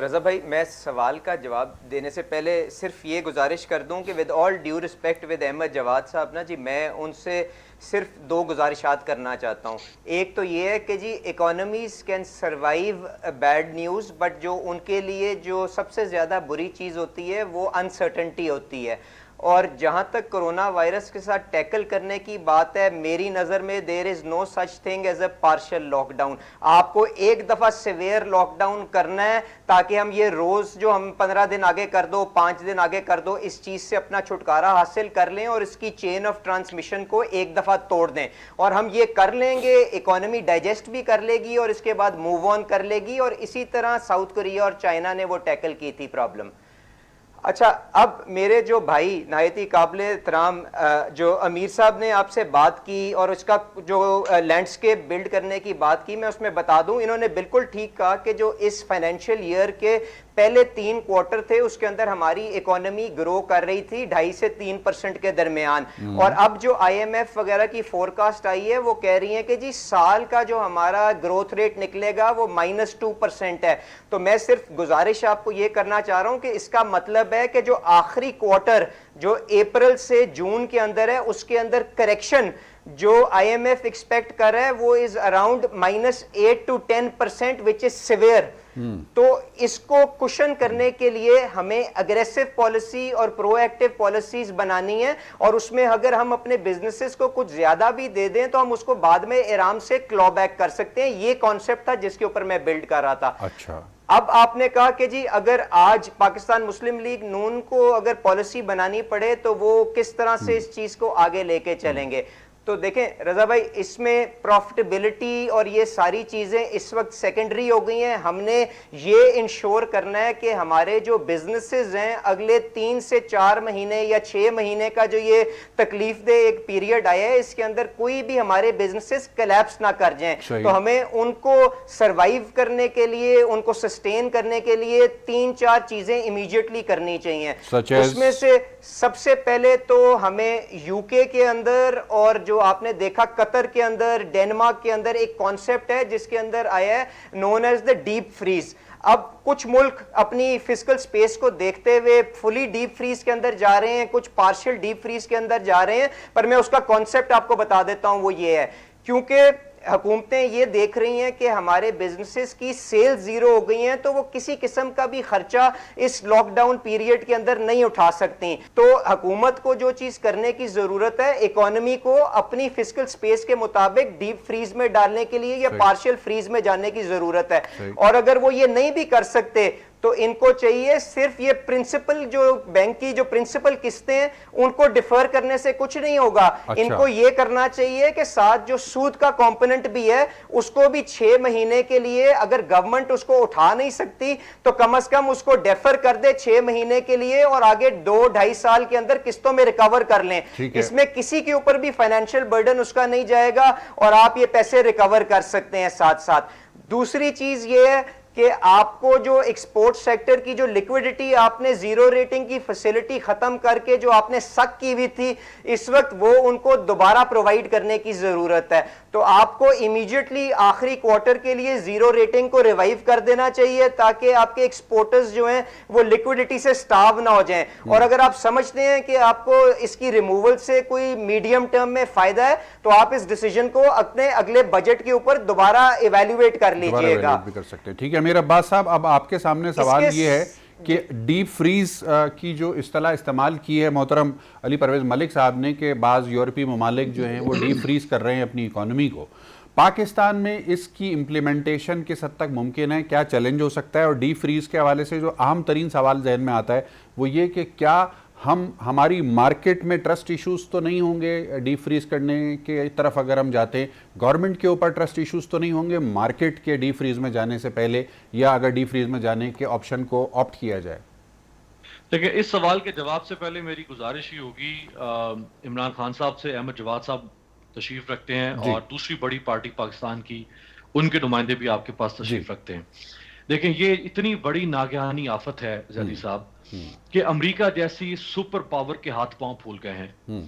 رضا بھائی, میں سوال کا جواب دینے سے پہلے صرف یہ گزارش کر دوں کہ with all due respect with Ahmad Jawad صاحب نا جی, میں ان سے صرف 2 گزارشات کرنا چاہتا ہوں. ایک تو یہ ہے کہ جی economies can survive bad news, but جو ان کے لیے جو سب سے زیادہ بری چیز ہوتی ہے وہ انسرٹنٹی ہوتی ہے. اور جہاں تک کرونا وائرس کے ساتھ ٹیکل کرنے کی بات ہے, میری نظر میں there is no such thing as a partial lockdown. آپ کو ایک دفعہ سیویئر لاک ڈاؤن کرنا ہے تاکہ ہم یہ روز جو ہم 15 دن آگے کر دو, 5 دن آگے کر دو, اس چیز سے اپنا چھٹکارا حاصل کر لیں اور اس کی چین آف ٹرانسمیشن کو ایک دفعہ توڑ دیں. اور ہم یہ کر لیں گے, اکانومی ڈائجسٹ بھی کر لے گی اور اس کے بعد موو آن کر لے گی, اور اسی طرح ساؤتھ کوریا اور چائنا نے وہ ٹیکل کی تھی پرابلم. اچھا, اب میرے جو بھائی نہایت ہی قابل احترام جو امیر صاحب نے آپ سے بات کی اور اس کا جو لینڈسکیپ بلڈ کرنے کی بات کی, میں اس میں بتا دوں انہوں نے بالکل ٹھیک کہا کہ جو اس فائنینشیل ایئر کے پہلے 3 کوارٹر تھے اس کے اندر ہماری اکانومی گرو کر رہی تھی 2.5 سے 3% کے درمیان, اور اب جو آئی ایم ایف وغیرہ کی فورکاسٹ آئی ہے وہ کہہ رہی ہیں کہ جی سال کا جو ہمارا گروتھ ریٹ نکلے گا وہ -2% ہے. تو میں صرف گزارش آپ کو یہ کرنا چاہ رہا ہوں کہ اس کا مطلب ہے کہ جو آخری کوارٹر جو اپریل سے جون کے اندر ہے اس کے اندر کریکشن جو آئی ایم ایف ایکسپیکٹ کر رہا ہے وہ is around -8 to 10% which is severe. تو اس کو کشن کرنے کے لیے ہمیں اگریسو پالیسی اور پرو ایکٹیو پالیسیز بنانی ہے, اور اس میں اگر ہم اپنے بزنسز کو کچھ زیادہ بھی دے دیں تو ہم اس کو بعد میں آرام سے کلو بیک کر سکتے ہیں. یہ کانسیپٹ تھا جس کے اوپر میں بلڈ کر رہا تھا. اچھا, اب آپ نے کہا کہ جی اگر آج پاکستان مسلم لیگ نون کو اگر پالیسی بنانی پڑے تو وہ کس طرح سے اس چیز کو آگے لے کے چلیں گے. تو دیکھیں رضا بھائی, اس میں پروفٹیبلٹی اور یہ ساری چیزیں اس وقت سیکنڈری ہو گئی ہیں. ہم نے یہ انشور کرنا ہے کہ ہمارے جو بزنسز ہیں اگلے 3 سے 4 مہینے یا 6 مہینے کا جو یہ تکلیف دہ ایک پیریڈ آیا ہے اس کے اندر کوئی بھی ہمارے بزنسز کلیپس نہ کر جائیں. تو ہمیں ان کو سروائیو کرنے کے لیے, ان کو سسٹین کرنے کے لیے 3-4 چیزیں امیڈیٹلی کرنی چاہیے. اس میں سے سب سے پہلے تو ہمیں یو کے کے اندر اور جو جو آپ نے دیکھا قطر کے اندر, ڈینمارک کے اندر ایک کانسیپٹ ہے جس کے اندر آیا ہے known as the deep freeze. اب کچھ ملک اپنی فسکل سپیس کو دیکھتے ہوئے فلی ڈیپ فریز کے اندر جا رہے ہیں, کچھ پارشل ڈیپ فریز کے اندر جا رہے ہیں, پر میں اس کا کانسیپٹ آپ کو بتا دیتا ہوں. وہ یہ ہے کیونکہ حکومتیں یہ دیکھ رہی ہیں کہ ہمارے بزنسز کی سیل زیرو ہو گئی ہیں, تو وہ کسی قسم کا بھی خرچہ اس لاک ڈاؤن پیریڈ کے اندر نہیں اٹھا سکتی. تو حکومت کو جو چیز کرنے کی ضرورت ہے, اکانومی کو اپنی فسکل سپیس کے مطابق ڈیپ فریز میں ڈالنے کے لیے یا پارشل فریز میں جانے کی ضرورت ہے. اور اگر وہ یہ نہیں بھی کر سکتے تو ان کو چاہیے صرف یہ پرنسپل جو بینک کی جو پرنسپل قسطیں ہیں ان کو ڈیفر کرنے سے کچھ نہیں ہوگا. ان کو یہ کرنا چاہیے کہ ساتھ جو سود کا کمپوننٹ بھی ہے اس کو بھی 6 مہینے کے لیے, اگر گورنمنٹ اس کو اٹھا نہیں سکتی تو کم از کم اس کو ڈیفر کر دے 6 مہینے کے لیے, اور آگے 2-2.5 سال کے اندر قسطوں میں ریکور کر لیں. اس میں کسی کے اوپر بھی فائنینشیل برڈن اس کا نہیں جائے گا اور آپ یہ پیسے ریکور کر سکتے ہیں ساتھ ساتھ. دوسری چیز یہ ہے کہ آپ کو جو ایکسپورٹ سیکٹر کی جو لیکویڈٹی آپ نے زیرو ریٹنگ کی فیسلٹی ختم کر کے جو آپ نے سک کی ہوئی تھی, اس وقت وہ ان کو دوبارہ پرووائڈ کرنے کی ضرورت ہے. تو آپ کو امیڈیٹلی آخری کوارٹر کے لیے زیرو ریٹنگ کو ریوائیو کر دینا چاہیے تاکہ آپ کے ایکسپورٹرز جو ہیں وہ لیکویڈٹی سے سٹارو نہ ہو جائیں. اور اگر آپ سمجھتے ہیں کہ آپ کو اس کی ریموول سے کوئی میڈیم ٹرم میں فائدہ ہے تو آپ اس ڈیسیجن کو اپنے اگلے بجٹ کے اوپر دوبارہ ایویلویٹ کر لیجئے گا. ٹھیک ہے امیر عباس صاحب, اب آپ کے سامنے سوال یہ ہے کہ ڈیپ فریز کی جو اصطلاح استعمال کی ہے محترم علی پرویز ملک صاحب نے کہ بعض یورپی ممالک جو ہیں وہ ڈیپ فریز کر رہے ہیں اپنی اکانومی کو, پاکستان میں اس کی امپلیمنٹیشن کس حد تک ممکن ہے, کیا چیلنج ہو سکتا ہے؟ اور ڈیپ فریز کے حوالے سے جو اہم ترین سوال ذہن میں آتا ہے وہ یہ کہ کیا ہماری مارکیٹ میں ٹرسٹ ایشوز تو نہیں ہوں گے ڈیپ فریز کرنے کے طرف اگر ہم جاتے ہیں, گورنمنٹ کے اوپر ٹرسٹ ایشوز تو نہیں ہوں گے مارکیٹ کے ڈیپ فریز میں جانے سے پہلے, یا اگر ڈیپ فریز میں جانے کے آپشن کو آپٹ کیا جائے؟ دیکھیں اس سوال کے جواب سے پہلے میری گزارش ہی ہوگی, عمران خان صاحب سے احمد جواد صاحب تشریف رکھتے ہیں اور دوسری بڑی پارٹی پاکستان کی ان کے نمائندے بھی آپ کے پاس تشریف رکھتے ہیں. دیکھیں یہ اتنی بڑی ناگہانی آفت ہے زیدی صاحب کہ امریکہ جیسی سپر پاور کے ہاتھ پاؤں پھول گئے ہیں.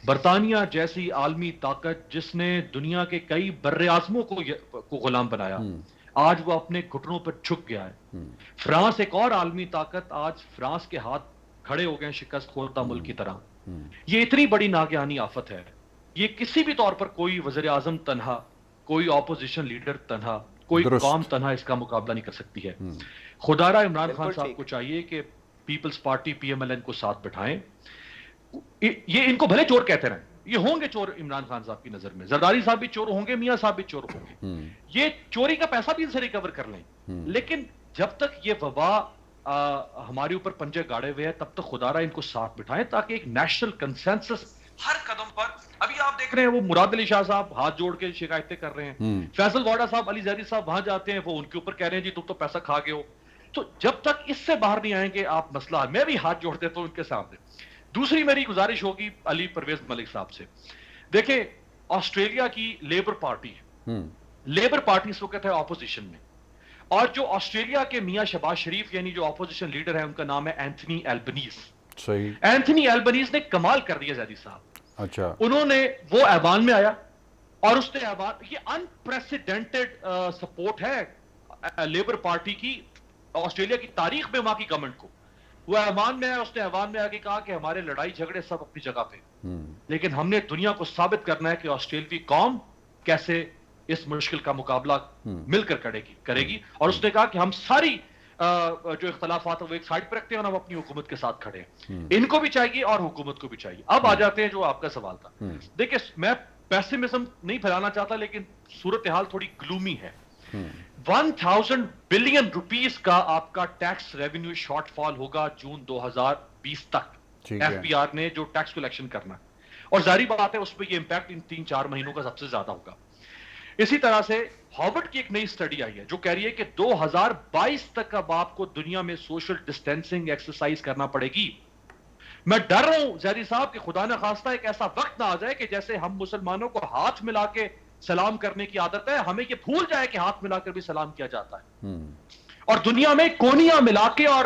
برطانیہ جیسی عالمی طاقت جس نے دنیا کے کئی بر اعظموں کو غلام بنایا, آج وہ اپنے گھٹنوں پر جھک گیا ہے. فرانس ایک اور عالمی طاقت, آج فرانس کے ہاتھ کھڑے ہو گئے شکست خوردہ ملک کی طرح. یہ اتنی بڑی ناگہانی آفت ہے, یہ کسی بھی طور پر کوئی وزیر اعظم تنہا, کوئی اپوزیشن لیڈر تنہا, کوئی قوم تنہا اس کا مقابلہ نہیں کر سکتی ہے. خدارہ عمران خان صاحب کو چاہیے کہ پیپلز پارٹی پی ایم ایل این کو ساتھ بٹھائیں. یہ ان کو بھلے چور کہتے رہیں, یہ ہوں گے چور عمران خان صاحب کی نظر میں, زرداری صاحب بھی چور ہوں گے, میاں صاحب بھی چور ہوں گے, یہ چوری کا پیسہ بھی ان سے ریکور کر لیں. لیکن جب تک یہ وبا ہمارے اوپر پنجے گاڑے ہوئے ہیں تب تک خدارہ ان کو ساتھ بٹھائیں تاکہ ایک نیشنل کنسنسس ہر قدم پر. ابھی آپ دیکھ رہے ہیں وہ مراد علی شاہ صاحب ہاتھ جوڑ کے شکایتیں کر رہے ہیں, فیصل واڈا صاحب, علی زیدی صاحب وہاں جاتے ہیں وہ ان کے اوپر کہہ رہے ہیں جی تم تو پیسہ کھا گئے ہو. تو جب تک اس سے باہر نہیں آئیں گے آپ مسئلہ, میں بھی ہاتھ جوڑ دیتا ہوں ان کے سامنے. دوسری میری گزارش ہوگی علی پرویز ملک صاحب سے, دیکھیں آسٹریلیا کی لیبر پارٹی اس وقت ہے اپوزیشن میں, اور جو آسٹریلیا کے میاں شہباز شریف یعنی جو اپوزیشن لیڈر ہے ان کا نام ہے اینتھنی ایلبنیز. اینتھنی ایلبنیز نے کمال کر دیا زیدی صاحب. اچھا, انہوں نے وہ ایوان میں آیا اور اس نے ایوان, یہ انپریسیڈنٹڈ سپورٹ ہے لیبر پارٹی کی آسٹریلیا کی تاریخ میں وہاں کی گورنمنٹ کو. وہ ایوان میں آیا, اس نے ایوان میں آ کے کہا کہ ہمارے لڑائی جھگڑے سب اپنی جگہ پہ, لیکن ہم نے دنیا کو ثابت کرنا ہے کہ آسٹریلوی قوم کیسے اس مشکل کا مقابلہ مل کر کرے گی. اور اس نے کہا کہ ہم ساری جو اختلافات وہ ایک سائڈ پہ رکھتے ہیں اور ہم اپنی حکومت کے ساتھ کھڑے ہیں. ان کو بھی چاہیے اور حکومت کو بھی چاہیے. اب آ جاتے ہیں جو آپ کا سوال تھا. دیکھیں میں پیسمزم نہیں پھیلانا چاہتا لیکن صورتحال تھوڑی گلومی ہے. 1000 بلین روپیز کا آپ کا ٹیکس ریونیو شارٹ فال ہوگا جون 2020 تک ایف پی آر نے جو ٹیکس کلیکشن کرنا ہے, اور ظاہری بات ہے اس پہ یہ امپیکٹ ان 3-4 مہینوں کا سب سے زیادہ ہوگا. اسی طرح سے ہارورڈ کی ایک نئی اسٹڈی آئی ہے جو کہہ رہی ہے کہ 2022 تک اب آپ کو دنیا میں سوشل ڈسٹینسنگ ایکسرسائز کرنا پڑے گی. میں ڈر رہا ہوں زیدی صاحب کہ خدا نہ خواستہ ایک ایسا وقت نہ آ جائے کہ جیسے ہم مسلمانوں کو ہاتھ ملا کے سلام کرنے کی عادت ہے, ہمیں یہ بھول جائے کہ ہاتھ ملا کر بھی سلام کیا جاتا ہے, اور دنیا میں کونیاں ملا کے اور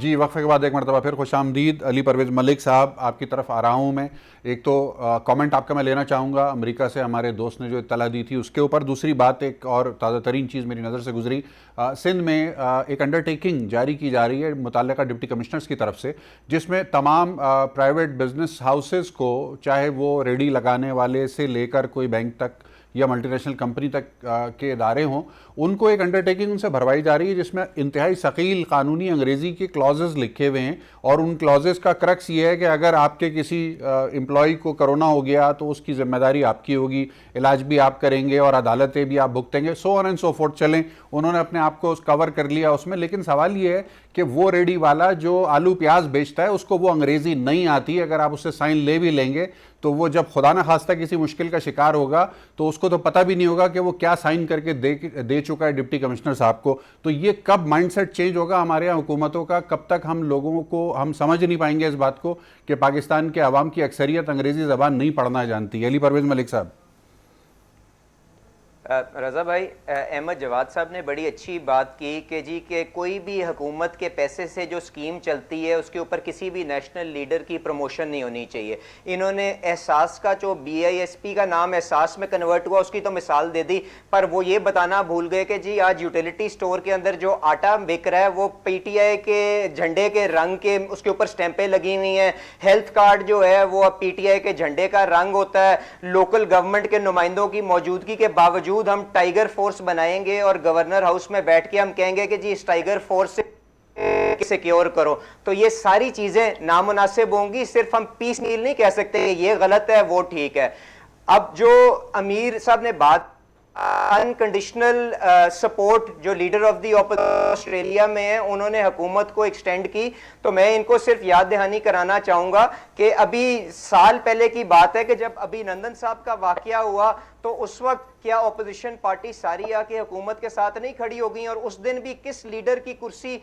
جی وقفے کے بعد ایک مرتبہ پھر خوش آمدید. علی پرویز ملک صاحب آپ کی طرف آ رہا ہوں میں. ایک تو کامنٹ آپ کا میں لینا چاہوں گا, امریکہ سے ہمارے دوست نے جو اطلاع دی تھی اس کے اوپر. دوسری بات ایک اور تازہ ترین چیز میری نظر سے گزری, سندھ میں ایک انڈرٹیکنگ جاری کی جا رہی ہے متعلقہ ڈپٹی کمشنرز کی طرف سے, جس میں تمام پرائیویٹ بزنس ہاؤسز کو, چاہے وہ ریڈی لگانے والے سے لے کر کوئی بینک تک یا ملٹی نیشنل کمپنی تک کے ادارے ہوں, ان کو ایک انڈرٹیکنگ ان سے بھروائی جا رہی ہے جس میں انتہائی ثقیل قانونی انگریزی کے کلازز لکھے ہوئے ہیں, اور ان کلازز کا کرکس یہ ہے کہ اگر آپ کے کسی امپلائی کو کرونا ہو گیا تو اس کی ذمہ داری آپ کی ہوگی, علاج بھی آپ کریں گے اور عدالتیں بھی آپ بھگتیں گے, سو آن اینڈ سو فورتھ. چلیں انہوں نے اپنے آپ کو کور کر لیا اس میں, لیکن سوال یہ ہے کہ وہ ریڈی والا جو آلو پیاز بیچتا ہے اس کو وہ انگریزی نہیں آتی, اگر آپ اس سے سائن لے بھی لیں گے تو وہ جب خدا نہ خواستہ کسی مشکل کا شکار ہوگا تو اس کو تو پتہ بھی نہیں ہوگا کہ وہ کیا سائن کر کے دے چکا ہے ڈپٹی کمشنر صاحب کو. تو یہ کب مائنڈ سیٹ چینج ہوگا ہمارے یہاں حکومتوں کا, کب تک ہم لوگوں کو ہم سمجھ نہیں پائیں گے اس بات کو کہ پاکستان کے عوام کی اکثریت انگریزی زبان نہیں پڑھنا جانتی. علی پرویز ملک صاحب. رضا بھائی, احمد جواد صاحب نے بڑی اچھی بات کی کہ جی کہ کوئی بھی حکومت کے پیسے سے جو اسکیم چلتی ہے اس کے اوپر کسی بھی نیشنل لیڈر کی پروموشن نہیں ہونی چاہیے. انہوں نے احساس کا جو BISP کا نام احساس میں کنورٹ ہوا اس کی تو مثال دے دی, پر وہ یہ بتانا بھول گئے کہ جی آج یوٹیلیٹی سٹور کے اندر جو آٹا بک رہا ہے وہ PTI کے جھنڈے کے رنگ کے اس کے اوپر سٹیمپیں لگی ہوئی ہیں. ہیلتھ کارڈ جو ہے وہ PTI کے جھنڈے کا رنگ ہوتا ہے. لوکل گورنمنٹ کے نمائندوں کی موجودگی کے باوجود ہم ٹائیگر فورس بنائیں گے اور گورنر ہاؤس میں بیٹھ کے ہم کہیں گے کہ جی اس ٹائیگر فورس سے سیکیور کرو. تو یہ ساری چیزیں نامناسب ہوں گی. صرف ہم پیس میل نہیں کہہ سکتے کہ یہ غلط ہے وہ ٹھیک ہے. اب جو امیر صاحب نے بات انکنڈیشنل سپورٹ جو لیڈر آف دی آسٹریلیا میں ہیں انہوں نے حکومت کو ایکسٹینڈ کی, تو میں ان کو صرف یاد دہانی کرانا چاہوں گا کہ ابھی سال پہلے کی بات ہے کہ جب ابھی نندن صاحب کا واقعہ ہوا تو اس وقت کیا اپوزیشن پارٹی ساری آ کے حکومت کے ساتھ نہیں کھڑی ہو گئی, اور اس دن بھی کس لیڈر کی کرسی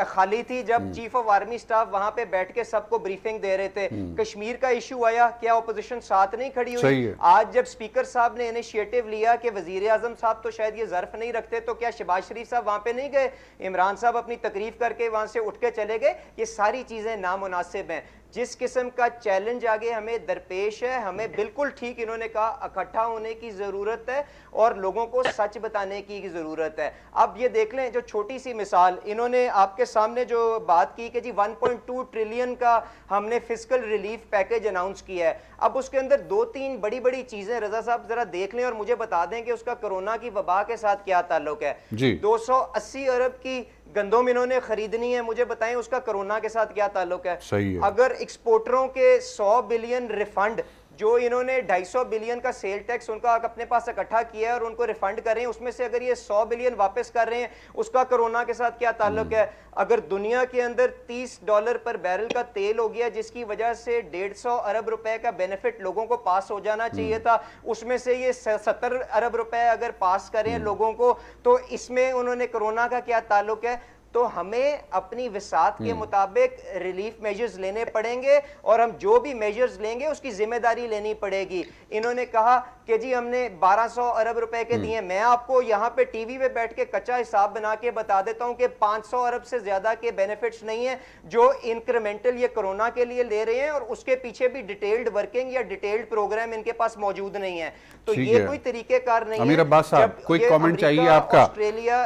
خالی تھی جب چیف آف آرمی سٹاف وہاں پہ بیٹھ کے سب کو بریفنگ دے رہے تھے. کشمیر کا ایشو آیا, کیا اپوزیشن ساتھ نہیں کھڑی ہوئی؟ آج جب سپیکر صاحب نے انیشیٹو لیا کہ وزیر اعظم صاحب تو شاید یہ ظرف نہیں رکھتے, تو کیا شہباز شریف صاحب وہاں پہ نہیں گئے؟ عمران صاحب اپنی تقریب کر کے وہاں سے اٹھ کے چلے گئے. یہ ساری چیزیں نامناسب ہیں. جس قسم کا چیلنج آگے ہمیں درپیش ہے, ہمیں بالکل ٹھیک انہوں نے کہا اکٹھا ہونے کی ضرورت ہے اور لوگوں کو سچ بتانے کی ضرورت ہے. اب یہ دیکھ لیں جو چھوٹی سی مثال انہوں نے آپ کے سامنے جو بات کی کہ جی 1.2 ٹریلین کا ہم نے فسکل ریلیف پیکج اناؤنس کیا ہے. اب اس کے اندر 2-3 بڑی بڑی چیزیں رضا صاحب ذرا دیکھ لیں اور مجھے بتا دیں کہ اس کا کرونا کی وبا کے ساتھ کیا تعلق ہے. 280 ارب کی گندم انہوں نے خریدنی ہے, مجھے بتائیں اس کا کرونا کے ساتھ کیا تعلق ہے؟ اگر ایکسپورٹروں کے 100 بلین ریفنڈ جو انہوں نے 250 بلین کا سیل ٹیکس ان کا اپنے پاس اکٹھا کیا ہے اور ان کو ریفنڈ کر رہے ہیں, اس میں سے اگر یہ 100 بلین واپس کر رہے ہیں اس کا کرونا کے ساتھ کیا تعلق ہے؟ اگر دنیا کے اندر $30 پر بیرل کا تیل ہو گیا جس کی وجہ سے 150 ارب روپے کا بینیفٹ لوگوں کو پاس ہو جانا چاہیے تھا, اس میں سے یہ 70 ارب روپے اگر پاس کریں لوگوں کو, تو اس میں انہوں نے کرونا کا کیا تعلق ہے؟ تو ہمیں اپنی وسعت کے مطابق ریلیف میجرز لینے پڑیں گے اور ہم جو بھی میجرز لیں گے اس کی ذمہ داری لینی پڑے گی. انہوں نے کہا کہ جی ہم نے 1200 ارب روپے کے دیے. میں آپ کو یہاں پہ ٹی وی پہ بیٹھ کے کچا حساب بنا کے بتا دیتا ہوں کہ 500 ارب سے زیادہ کے بینیفٹس نہیں ہیں جو انکریمنٹل یہ کرونا کے لیے لے رہے ہیں, اور اس کے پیچھے بھی ڈیٹیلڈ ورکنگ یا ڈیٹیلڈ پروگرام ان کے پاس موجود نہیں ہے. تو یہ کوئی طریقہ کار نہیں ہے. امیر عباس صاحب کوئی کامنٹ چاہیے آپ کا؟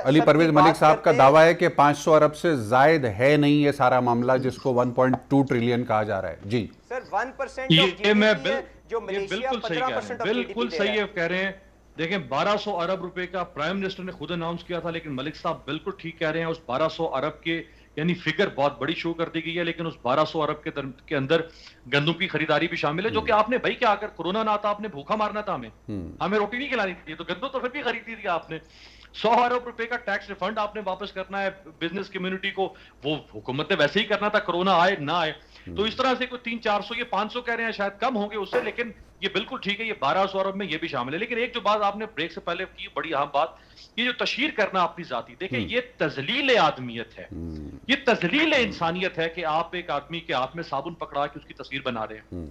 علی پرویز ملک صاحب کا دعویٰ ہے کہ 500 ارب سے زائد ہے نہیں یہ سارا معاملہ جس کو 1.2 ٹریلین کہا جا رہا ہے. جی سر 1% یہ بالکل صحیح کہہ رہے ہیں. دیکھیں 1200 ارب روپے کا پرائم منسٹر نے خود اناؤنس کیا تھا, لیکن ملک صاحب بالکل ٹھیک کہہ رہے ہیں. اس 1200 ارب کے یعنی فگر بہت بڑی شو کر دی گئی ہے, لیکن اس 1200 ارب کے اندر گندم کی خریداری بھی شامل ہے, جو کہ آپ نے بھائی کیا اگر کورونا نہ آتا آپ نے بھوکا مارنا تھا, ہمیں روٹی نہیں کھلانی تھی, تو گندم تو پھر بھی خریدی تھی آپ نے. 100 ارب روپے کا ٹیکس ریفنڈ آپ نے واپس کرنا ہے بزنس کمیونٹی کو, وہ حکومت نے ویسے ہی کرنا تھا کرونا آئے نہ آئے. تو اس طرح سے کوئی 300-400 یہ 500 کہہ رہے ہیں, شاید کم ہوں گے اس سے, لیکن یہ بالکل ٹھیک ہے, یہ 1200 ارب میں یہ بھی شامل ہے. لیکن ایک جو بات آپ نے بریک سے پہلے کی بڑی اہم بات, یہ جو تشہیر کرنا اپنی ذاتی, دیکھیں یہ تذلیل آدمیت ہے, یہ تذلیل انسانیت ہے کہ آپ ایک آدمی کے ہاتھ میں صابن پکڑا کے اس کی تصویر بنا رہے ہیں,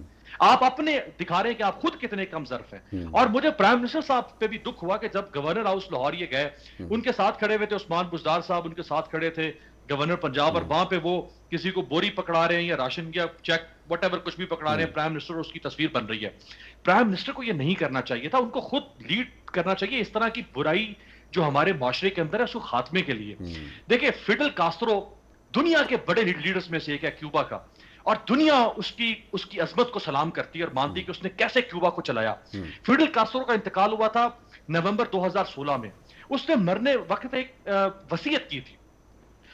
آپ اپنے دکھا رہے ہیں کہ آپ خود کتنے کم ظرف ہیں. اور مجھے پرائم منسٹر صاحب پہ بھی دکھ ہوا کہ جب گورنر ہاؤس لاہور یہ گئے, ان کے ساتھ کھڑے ہوئے تھے عثمان بزدار صاحب, ان کے ساتھ کھڑے تھے گورنر پنجاب, اور وہاں پہ وہ کسی کو بوری پکڑا رہے ہیں یا راشن یا چیک وٹ ایور کچھ بھی پکڑا رہے ہیں, پرائم منسٹر اس کی تصویر بن رہی ہے. پرائم منسٹر کو یہ نہیں کرنا چاہیے تھا, ان کو خود لیڈ کرنا چاہیے اس طرح کی برائی جو ہمارے معاشرے کے اندر ہے اس کو خاتمے کے لیے. دیکھیں فیڈل کاسترو دنیا کے بڑے لیڈرز میں سے ایک ہے کیوبا کا, اور دنیا اس کی عظمت کو سلام کرتی ہے اور مانتی ہے کہ اس نے کیسے کیوبا کو چلایا. فیڈل کاسترو کا انتقال ہوا تھا نومبر 2016 میں. اس نے مرنے وقت ایک وصیت کی تھی,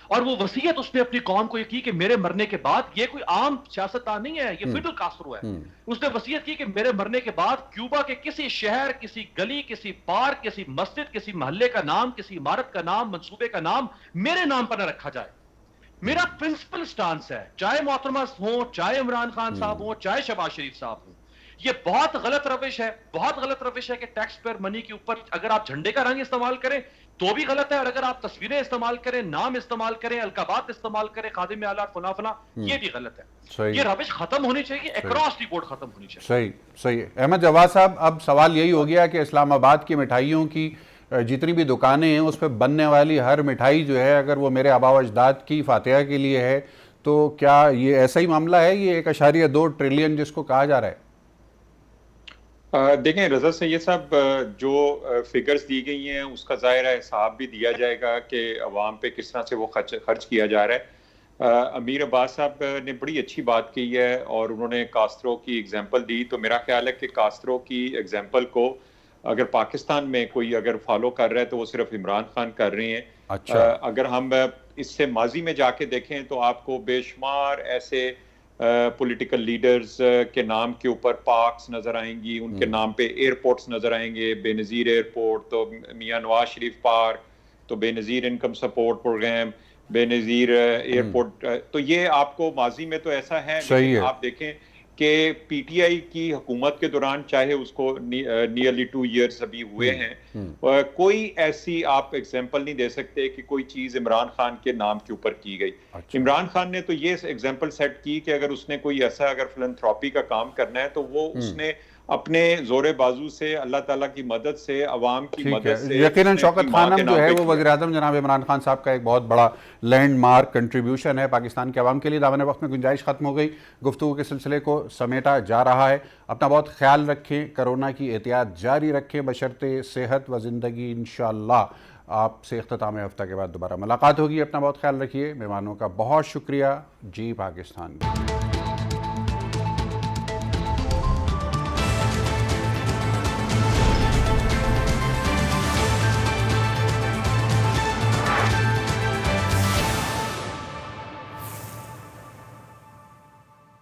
اور وہ وصیت اس نے اپنی قوم کو یہ کی کہ میرے مرنے کے بعد, یہ کوئی عام سیاستدان نہیں ہے, یہ فیڈل کاسترو ہے. اس نے وصیت کی کہ میرے مرنے کے بعد کیوبا کے کسی شہر, کسی گلی, کسی پارک, کسی مسجد, کسی محلے کا نام, کسی عمارت کا نام, منصوبے کا نام میرے نام پر نہ رکھا جائے. میرا پرنسپل سٹانس ہے, چاہے محترمہ ہوں, چاہے عمران خان صاحب ہوں, چاہے شہباز شریف صاحب ہوں. یہ بہت غلط روش ہے, بہت غلط روش ہے کہ ٹیکس پیئر منی کے اوپر اگر آپ جھنڈے کا رنگ استعمال کریں تو بھی غلط ہے, اور اگر آپ تصویریں استعمال کریں, نام استعمال کریں, القابات استعمال کریں, خادم اعلیٰ فلاں فلاں, یہ بھی غلط ہے. یہ روش ختم ہونی چاہیے, اکراس دی بورڈ ختم ہونی چاہیے. صحیح. احمد جواد صاحب, اب سوال یہی ہو گیا کہ اسلام آباد کی مٹھائیوں کی جتنی بھی دکانیں ہیں اس پہ بننے والی ہر مٹھائی جو ہے اگر وہ میرے آبا و اجداد کی فاتحہ کے لیے ہے تو کیا یہ ایسا ہی معاملہ ہے, یہ 1.2 ٹریلین جس کو کہا جا رہا ہے؟ دیکھیں رضا سید صاحب, جو فگرز دی گئی ہیں اس کا ظاہر حساب بھی دیا جائے گا کہ عوام پہ کس طرح سے وہ خرچ کیا جا رہا ہے. امیر عباس صاحب نے بڑی اچھی بات کی ہے اور انہوں نے کاسترو کی اگزامپل دی, تو میرا خیال ہے کہ کاسترو کی اگزامپل کو اگر پاکستان میں کوئی اگر فالو کر رہا ہے تو وہ صرف عمران خان کر رہے ہیں. اگر ہم اس سے ماضی میں جا کے دیکھیں تو آپ کو بے شمار ایسے پولیٹیکل لیڈرز کے نام کے اوپر پارکس نظر آئیں گی, ان کے نام پہ ایئرپورٹس نظر آئیں گے, بے نظیر ایئرپورٹ, تو میاں نواز شریف پارک, تو بے نظیر انکم سپورٹ پروگرام, بے نظیر ایئرپورٹ. تو یہ آپ کو ماضی میں تو ایسا ہے, لیکن آپ دیکھیں کہ پی ٹی آئی کی حکومت کے دوران, چاہے اس کو نیئرلی 2 ایئرز ابھی ہوئے ہیں, کوئی ایسی آپ ایگزامپل نہیں دے سکتے کہ کوئی چیز عمران خان کے نام کے اوپر کی گئی. عمران خان نے تو یہ ایگزامپل سیٹ کی کہ اگر اس نے کوئی ایسا اگر فلنتھراپی کا کام کرنا ہے تو وہ اس نے اپنے زور بازو سے, اللہ تعالیٰ کی مدد سے, عوام کی مدد سے. یقیناً شوکت خانم جو ہے وہ وزیر اعظم جناب عمران خان صاحب کا ایک بہت بڑا لینڈ مارک کنٹریبیوشن ہے پاکستان کے عوام کے لیے. دامن وقت میں گنجائش ختم ہو گئی, گفتگو کے سلسلے کو سمیٹا جا رہا ہے. اپنا بہت خیال رکھیں, کرونا کی احتیاط جاری رکھیں بشرطِ صحت و زندگی. انشاءاللہ آپ سے اختتام ہفتہ کے بعد دوبارہ ملاقات ہوگی. اپنا بہت خیال رکھیے. مہمانوں کا بہت شکریہ. جی پاکستان.